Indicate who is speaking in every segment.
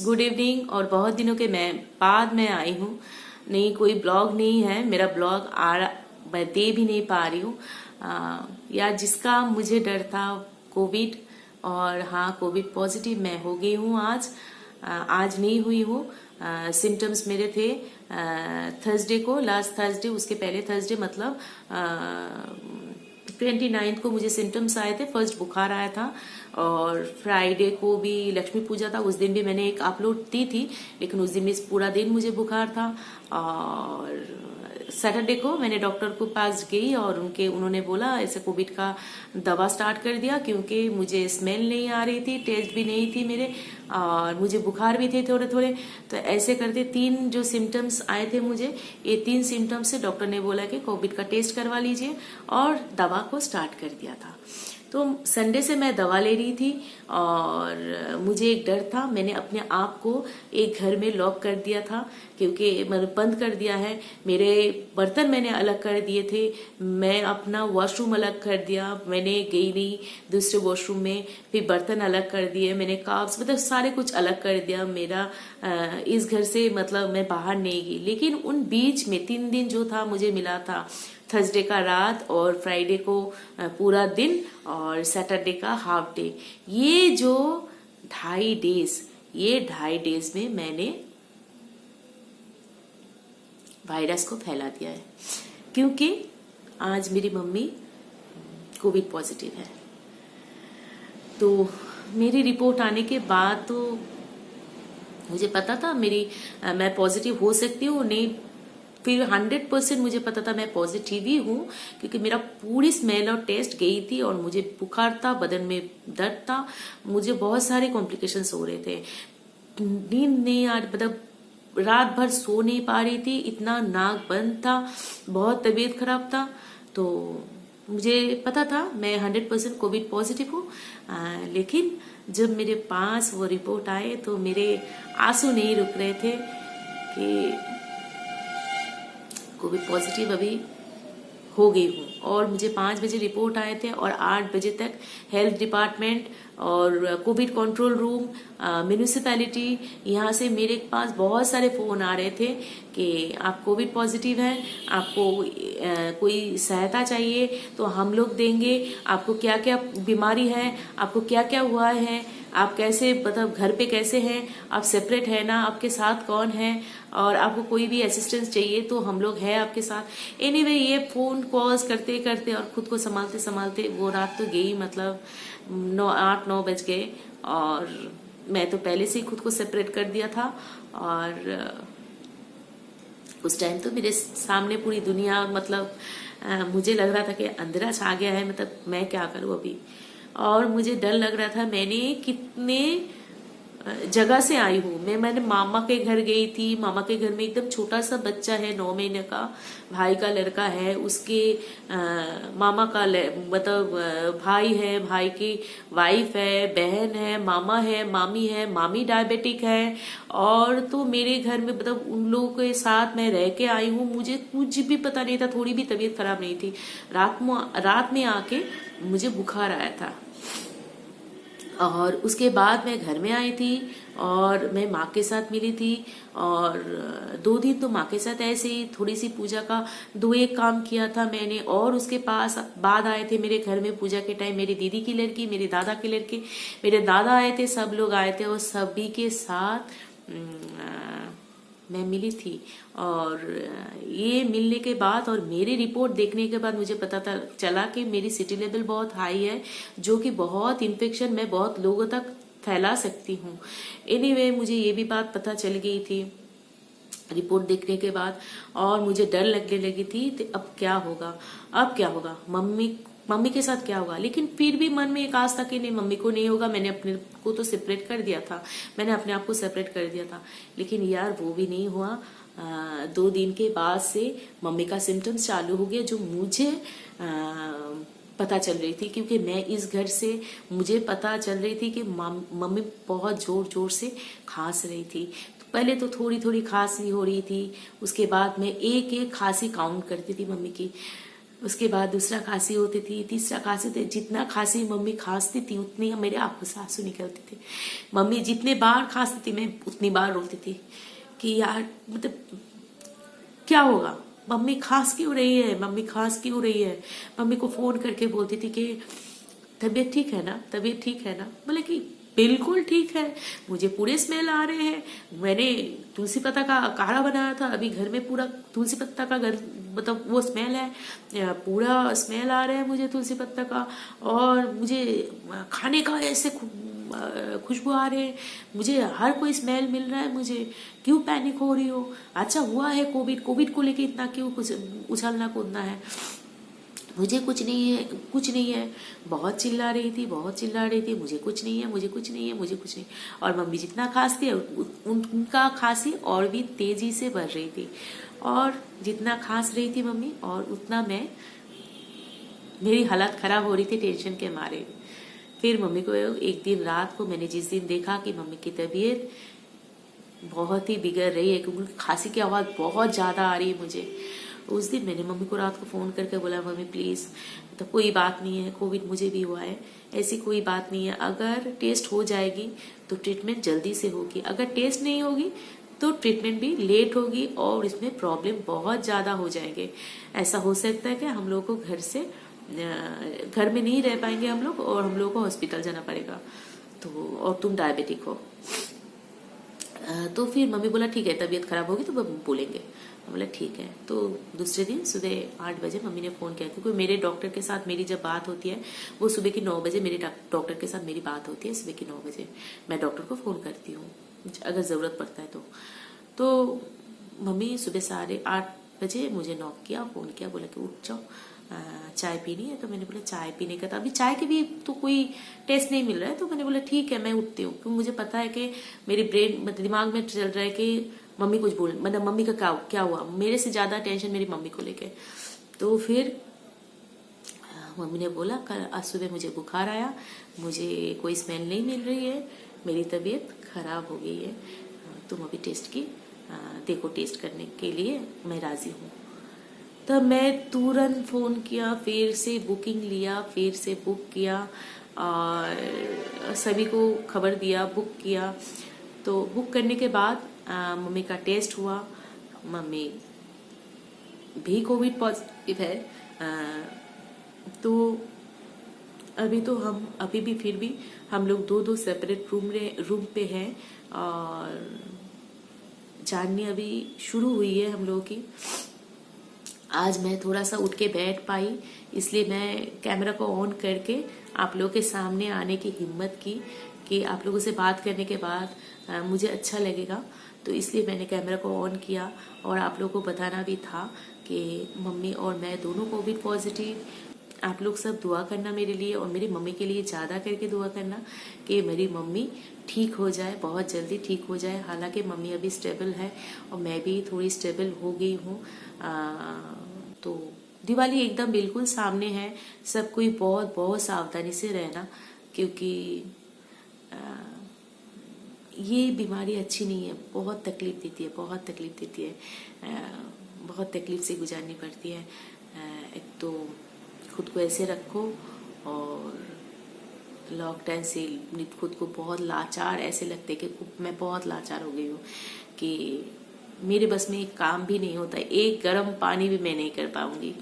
Speaker 1: Good evening. और बहुत दिनों के बाद मैं आई हूँ। नहीं, कोई ब्लॉग नहीं है मेरा। ब्लॉग मैं दे भी नहीं पा रही हूँ। यार, जिसका मुझे डर था कोविड, और हाँ, कोविड पॉजिटिव मैं हो गई हूँ आज। आज नहीं हुई हूँ। सिम्टम्स मेरे थे थर्सडे को, लास्ट थर्सडे, उसके पहले थर्सडे मतलब 29 को मुझे सिम्टम्स आए थे। फर्स्ट बुखार आया था, और फ्राइडे को भी लक्ष्मी पूजा था, उस दिन भी मैंने एक अपलोड दी थी, लेकिन उस दिन भी पूरा दिन मुझे बुखार था। और सैटरडे को मैंने डॉक्टर को पास गई, और उन्होंने बोला ऐसे कोविड का दवा स्टार्ट कर दिया, क्योंकि मुझे स्मेल नहीं आ रही थी, टेस्ट भी नहीं थी मेरे, और मुझे बुखार भी थे थोड़े थोड़े। तो ऐसे करते 3 जो सिम्टम्स आए थे मुझे, ये 3 सिम्टम्स से डॉक्टर ने बोला कि कोविड का टेस्ट करवा लीजिए, और दवा को स्टार्ट कर दिया था। तो संडे से मैं दवा ले रही थी, और मुझे एक डर था। मैंने अपने आप को एक घर में लॉक कर दिया था, क्योंकि मैंने बंद कर दिया है। मेरे बर्तन मैंने अलग कर दिए थे, मैं अपना वॉशरूम अलग कर दिया, मैंने गई नहीं दूसरे वॉशरूम में, फिर बर्तन अलग कर दिए, मैंने कप्स मतलब सारे कुछ अलग कर दिया मेरा। इस घर से मतलब मैं बाहर नहीं गई। लेकिन उन बीच में 3 दिन जो था मुझे मिला था, थर्सडे का रात, और फ्राइडे को पूरा दिन, और सैटरडे का हाफ डे, ये जो 2.5 डेज में मैंने वायरस को फैला दिया है। क्योंकि आज मेरी मम्मी कोविड पॉजिटिव है। तो मेरी रिपोर्ट आने के बाद तो मुझे पता था मैं पॉजिटिव हो सकती हूँ, नहीं फिर 100% मुझे पता था मैं पॉजिटिव ही हूँ, क्योंकि मेरा पूरी स्मेल और टेस्ट गई थी, और मुझे बुखार था, बदन में दर्द था, मुझे बहुत सारे कॉम्प्लिकेशंस हो रहे थे। नींद नहीं आ रही, मतलब रात भर सो नहीं पा रही थी, इतना नाक बंद था, बहुत तबीयत खराब था। तो मुझे पता था मैं 100% कोविड पॉजिटिव हूँ। लेकिन जब मेरे पास वो रिपोर्ट आए तो मेरे आंसू नहीं रुक रहे थे कि कोविड पॉजिटिव अभी हो गई हूँ। और मुझे 5 बजे रिपोर्ट आए थे, और 8 बजे तक हेल्थ डिपार्टमेंट और कोविड कंट्रोल रूम, म्यूनिसिपैलिटी, यहाँ से मेरे पास बहुत सारे फोन आ रहे थे कि आप कोविड पॉजिटिव हैं, आपको कोई सहायता चाहिए तो हम लोग देंगे, आपको क्या क्या बीमारी है, आपको क्या क्या हुआ है, आप कैसे मतलब घर पे कैसे हैं, आप सेपरेट है ना, आपके साथ कौन है, और आपको कोई भी असिस्टेंस चाहिए तो हम लोग हैं आपके साथ। एनीवे, ये फोन कॉल्स करते करते और खुद को संभालते संभालते वो रात तो गई, मतलब 8-9 बज गए। और मैं तो पहले से ही खुद को सेपरेट कर दिया था, और उस टाइम तो मेरे सामने पूरी दुनिया, मतलब मुझे लग रहा था कि अंधेरा छा गया है, मतलब मैं क्या करूं अभी। और मुझे डर लग रहा था, मैंने कितने जगह से आई हूँ मैंने मामा के घर गई थी। मामा के घर में एकदम छोटा सा बच्चा है, 9 महीने का, भाई का लड़का है, उसके मामा का मतलब भाई है, भाई की वाइफ है, बहन है, मामा है, मामी है, मामी डायबिटिक है। और तो मेरे घर में मतलब उन लोगों के साथ मैं रह के आई हूँ, मुझे कुछ भी पता नहीं था, थोड़ी भी तबीयत खराब नहीं थी। रात में आके मुझे बुखार आया था, और उसके बाद मैं घर में आई थी, और मैं माँ के साथ मिली थी। और 2 दिन तो माँ के साथ ऐसे ही थोड़ी सी पूजा का 2-1 काम किया था मैंने। और उसके पास बाद आए थे मेरे घर में पूजा के टाइम मेरी दीदी की लड़की, मेरे दादा के लड़के, मेरे दादा आए थे, सब लोग आए थे, और सभी के साथ मैं मिली थी। और ये मिलने के बाद और मेरी रिपोर्ट देखने के बाद मुझे पता चला कि मेरी सिटी लेवल बहुत हाई है, जो कि बहुत इन्फेक्शन मैं बहुत लोगों तक फैला सकती हूँ। एनीवे, मुझे ये भी बात पता चल गई थी रिपोर्ट देखने के बाद, और मुझे डर लगने लगी थी कि अब क्या होगा, अब क्या होगा, मम्मी के साथ क्या होगा। लेकिन फिर भी मन में एक आस था कि नहीं, मम्मी को नहीं होगा। मैंने अपने को तो सेपरेट कर दिया था, मैंने अपने आप को सेपरेट कर दिया था। लेकिन यार, वो भी नहीं हुआ। 2 दिन के बाद से मम्मी का सिम्टम्स चालू हो गया, जो मुझे पता चल रही थी, क्योंकि मैं इस घर से, मुझे पता चल रही थी कि मम्मी बहुत जोर जोर से खांस रही थी। तो पहले तो थोड़ी थोड़ी खांसी हो रही थी, उसके बाद मैं एक एक खांसी काउंट करती थी मम्मी की। उसके बाद दूसरा खांसी होती थी, तीसरा खांसी होती, जितना खांसी मम्मी खांसती थी उतनी मेरे आंखों से आंसू निकलते थे। मम्मी जितने बार खांसती थी मैं उतनी बार रोती थी कि यार मतलब क्या होगा, मम्मी खांस क्यों रही है, मम्मी खांस क्यों रही है। मम्मी को फोन करके बोलती थी कि तबीयत ठीक है ना, तबीयत ठीक है ना। बोले कि बिल्कुल ठीक है, मुझे पूरे स्मेल आ रहे हैं, मैंने तुलसी पत्ता का काढ़ा बनाया था, अभी घर में पूरा तुलसी पत्ता का घर मतलब वो स्मेल है, पूरा स्मेल आ रहा है मुझे तुलसी पत्ता का, और मुझे खाने का ऐसे खुशबू आ रहे हैं, मुझे हर कोई स्मेल मिल रहा है, मुझे क्यों पैनिक हो रही हो। अच्छा हुआ है कोविड, कोविड को लेके इतना क्यों कुछ उछलना कूदना है, मुझे कुछ नहीं है, कुछ नहीं है। बहुत चिल्ला रही थी, बहुत चिल्ला रही थी, मुझे कुछ नहीं है, मुझे कुछ नहीं है, मुझे कुछ नहीं। और मम्मी जितना खांसती है उनका खांसी और भी तेजी से बढ़ रही थी, और जितना खांस रही थी मम्मी और उतना मेरी हालत खराब हो रही थी टेंशन के मारे। फिर मम्मी को एक दिन रात को मैंने जिस दिन देखा कि मम्मी की तबीयत बहुत ही बिगड़ रही है, क्योंकि खांसी की आवाज़ बहुत ज़्यादा आ रही है मुझे, उस दिन मैंने मम्मी को रात को फ़ोन करके बोला, मम्मी प्लीज़, तो कोई बात नहीं है, कोविड मुझे भी हुआ है, ऐसी कोई बात नहीं है, अगर टेस्ट हो जाएगी तो ट्रीटमेंट जल्दी से होगी, अगर टेस्ट नहीं होगी तो ट्रीटमेंट भी लेट होगी और इसमें प्रॉब्लम बहुत ज़्यादा हो जाएंगे। ऐसा हो सकता है कि हम लोग को घर में नहीं रह पाएंगे हम लोग, और हम लोग को हॉस्पिटल जाना पड़ेगा, तो और तुम डायबिटिक हो। तो फिर मम्मी बोला ठीक है, तबीयत खराब होगी तो बोलेंगे। बोला ठीक है। तो दूसरे दिन सुबह 8 बजे मम्मी ने फ़ोन किया, क्योंकि मेरे डॉक्टर के साथ मेरी जब बात होती है वो सुबह की 9 बजे मेरे डॉक्टर के साथ मेरी बात होती है, सुबह की 9 बजे मैं डॉक्टर को फ़ोन करती हूँ अगर ज़रूरत पड़ता है तो मम्मी सुबह 8:30 बजे मुझे नॉक किया, फ़ोन किया, बोला कि उठ जाओ, चाय पीनी है। तो मैंने बोला चाय पीने का, तो अभी चाय के भी तो कोई टेस्ट नहीं मिल रहा है, तो मैंने बोला ठीक है मैं उठती हूँ, क्योंकि मुझे पता है कि मेरे ब्रेन मतलब दिमाग में चल रहा है कि मम्मी कुछ बोल, मतलब मम्मी का क्या हुआ, मेरे से ज़्यादा टेंशन मेरी मम्मी को लेके। तो फिर मम्मी ने बोला कल आज सुबह मुझे बुखार आया, मुझे कोई स्मेल नहीं मिल रही है, मेरी तबीयत खराब हो गई है, तुम अभी टेस्ट की देखो, टेस्ट करने के लिए मैं राज़ी हूँ। तब मैं तुरंत फ़ोन किया, फिर से बुकिंग लिया, फिर से बुक किया और सभी को खबर दिया, बुक किया। तो बुक करने के बाद मम्मी का टेस्ट हुआ, मम्मी भी कोविड पॉजिटिव है। तो अभी भी फिर भी हम लोग दो सेपरेट रूम पे हैं, और जर्नी अभी शुरू हुई है हम लोगों की। आज मैं थोड़ा सा उठ के बैठ पाई, इसलिए मैं कैमरा को ऑन करके आप लोगों के सामने आने की हिम्मत की कि आप लोगों से बात करने के बाद मुझे अच्छा लगेगा, तो इसलिए मैंने कैमरा को ऑन किया। और आप लोगों को बताना भी था कि मम्मी और मैं दोनों कोविड पॉजिटिव। आप लोग सब दुआ करना मेरे लिए, और मेरी मम्मी के लिए ज़्यादा करके दुआ करना कि मेरी मम्मी ठीक हो जाए, बहुत जल्दी ठीक हो जाए। हालांकि मम्मी अभी स्टेबल है और मैं भी थोड़ी स्टेबल हो गई हूँ। तो दिवाली एकदम बिल्कुल सामने है, सब कोई बहुत बहुत सावधानी से रहना, क्योंकि ये बीमारी अच्छी नहीं है, बहुत तकलीफ देती है, बहुत तकलीफ देती है, बहुत तकलीफ से गुजारनी पड़ती है। एक तो खुद को ऐसे रखो, और लॉकडाउन से खुद को बहुत लाचार ऐसे लगते कि मैं बहुत लाचार हो गई हूँ कि मेरे बस में एक काम भी नहीं होता, एक गर्म पानी भी मैं नहीं कर पाऊंगी।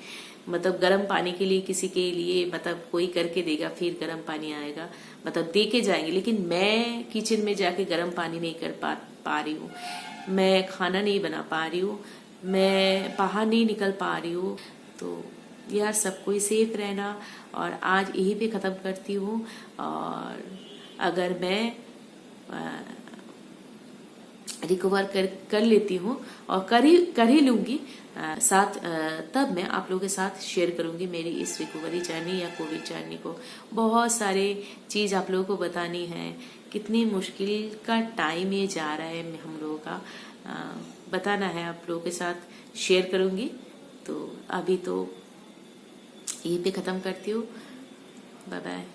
Speaker 1: मतलब गर्म पानी के लिए किसी के लिए मतलब कोई करके देगा, फिर गर्म पानी आएगा, मतलब दे के जाएंगे, लेकिन मैं किचन में जाके गर्म पानी नहीं कर पा रही हूँ, मैं खाना नहीं बना पा रही हूँ, मैं बाहर नहीं निकल पा रही हूँ। तो यार सब कोई सेफ रहना, और आज यही पे ख़त्म करती हूँ। और अगर मैं रिकवर कर लेती हूँ और कर ही लूँगी साथ, तब मैं आप लोगों के साथ शेयर करूँगी मेरी इस रिकवरी जर्नी या कोविड जर्नी को। बहुत सारे चीज़ आप लोगों को बतानी है, कितनी मुश्किल का टाइम ये जा रहा है हम लोगों का, बताना है, आप लोगों के साथ शेयर करूँगी। तो अभी तो यहीं पे ख़त्म करती हूँ, बाय बाय।